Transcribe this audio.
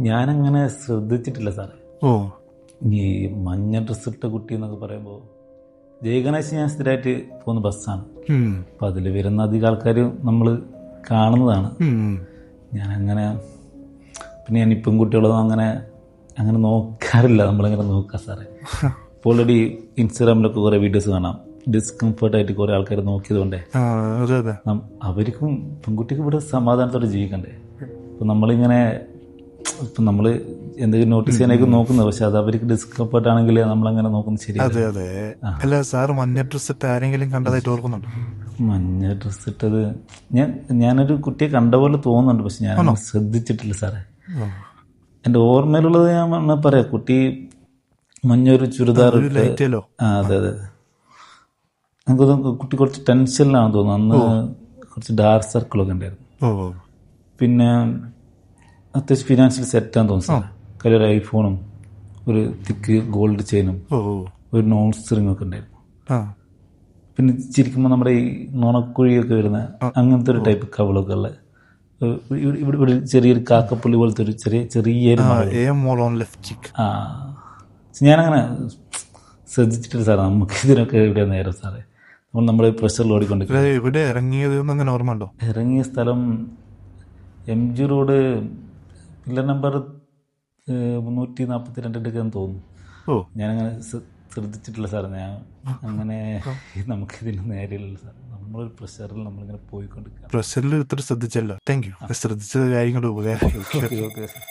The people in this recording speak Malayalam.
ഞാനങ്ങനെ ശ്രദ്ധിച്ചിട്ടില്ല സാറേ. ഓ ഈ മഞ്ഞ ഡ്രസ്സ് ഇട്ട കുട്ടി എന്നൊക്കെ പറയുമ്പോൾ ജയഗണേശ് ഞാൻ സ്ഥിരമായിട്ട് പോകുന്ന ബസ്സാണ്. അപ്പം അതിൽ വരുന്ന അധികം ആൾക്കാർ നമ്മൾ കാണുന്നതാണ്. ഞാനങ്ങനെ പിന്നെ ഞാൻ പെൺകുട്ടികളൊന്നും അങ്ങനെ അങ്ങനെ നോക്കാറില്ല. നമ്മളിങ്ങനെ നോക്കാം സാറേ. ഇപ്പോൾ ഓൾറെഡി ഇൻസ്റ്റാഗ്രാമിലൊക്കെ കുറേ വീഡിയോസ് കാണാം. ഡിസ്കംഫർട്ടായിട്ട് കുറേ ആൾക്കാർ നോക്കിയത് കൊണ്ടേ അവർക്കും പെൺകുട്ടിക്ക് ഇവിടെ സമാധാനത്തോടെ ജീവിക്കണ്ടേ. ഇപ്പം നമ്മളിങ്ങനെ ഇപ്പം നമ്മൾ എന്തെങ്കിലും നോട്ടീസ് ചെയ്യാനൊക്കെ നോക്കുന്നത്, പക്ഷെ അത് അവർക്ക് ഡിസ്കംഫർട്ട് ആണെങ്കിൽ നമ്മളങ്ങനെ നോക്കുന്നത് ശരിയല്ല. അല്ല സാർ മഞ്ഞ ഡ്രസ് ഇട്ട് ആരെങ്കിലും കണ്ടതായിട്ട് ഓർക്കുന്നുണ്ടോ? മഞ്ഞ ഡ്രസ്സ് ഇട്ടത് ഞാനൊരു കുട്ടിയെ കണ്ട പോലെ തോന്നുന്നുണ്ട്, പക്ഷെ ഞാൻ ശ്രദ്ധിച്ചിട്ടില്ല സാറേ. എൻ്റെ ഓർമ്മയിലുള്ളത് ഞാൻ പറയാം, കുട്ടി മഞ്ഞൊരു ചുരിദാർ. അതെ അതെ, എനിക്കത് കുട്ടി കുറച്ച് ടെൻഷനിലാണെന്ന് തോന്നുന്നു. അന്ന് കുറച്ച് ഡാർക്ക് സർക്കിളൊക്കെ ഉണ്ടായിരുന്നു. പിന്നെ അത്യാവശ്യം ഫിനാൻഷ്യൽ സെറ്റാന്ന് തോന്നുന്നു സാർ. കയ്യിലൊരു ഐഫോണും ഒരു തിക്ക് ഗോൾഡ് ചെയിനും ഒരു നോൺ സ്റ്റിറിങ്ങും ഒക്കെ ഉണ്ടായിരുന്നു. പിന്നെ ചിരിക്കുമ്പോൾ നമ്മുടെ ഈ നുണക്കുഴിയൊക്കെ വരുന്ന അങ്ങനത്തെ ഒരു ടൈപ്പ് കവളൊക്കെ ഉള്ള ഇവിടെ ചെറിയൊരു കാക്കപ്പുള്ളി പോലത്തെ ഒരു ചെറിയൊരു ഞാനങ്ങനെ ശ്രദ്ധിച്ചിട്ടില്ല സാറേ. നമുക്ക് ഇതിനൊക്കെ ഇവിടെ നേരം സാറേ. നമ്മൾ പ്രഷറിൽ ഓടിക്കൊണ്ടിരിക്കുന്നത്. ഇറങ്ങിയ സ്ഥലം MG റോഡ് പില്ലർ നമ്പർ 342 തോന്നുന്നു. ഞാനങ്ങനെ ശ്രദ്ധിച്ചിട്ടില്ല സാറേ. ഞാൻ അങ്ങനെ നമുക്കിതിന് നേരെയല്ല സാർ. നമ്മളൊരു പ്രഷറിൽ നമ്മളിങ്ങനെ പോയിക്കൊണ്ടിരിക്കുക. പ്രഷറിൽ ഇത്ര ശ്രദ്ധിച്ചല്ലോ. Thank you. ശ്രദ്ധിച്ചത് കാര്യങ്ങൾ ഉപകാരം. Okay sir.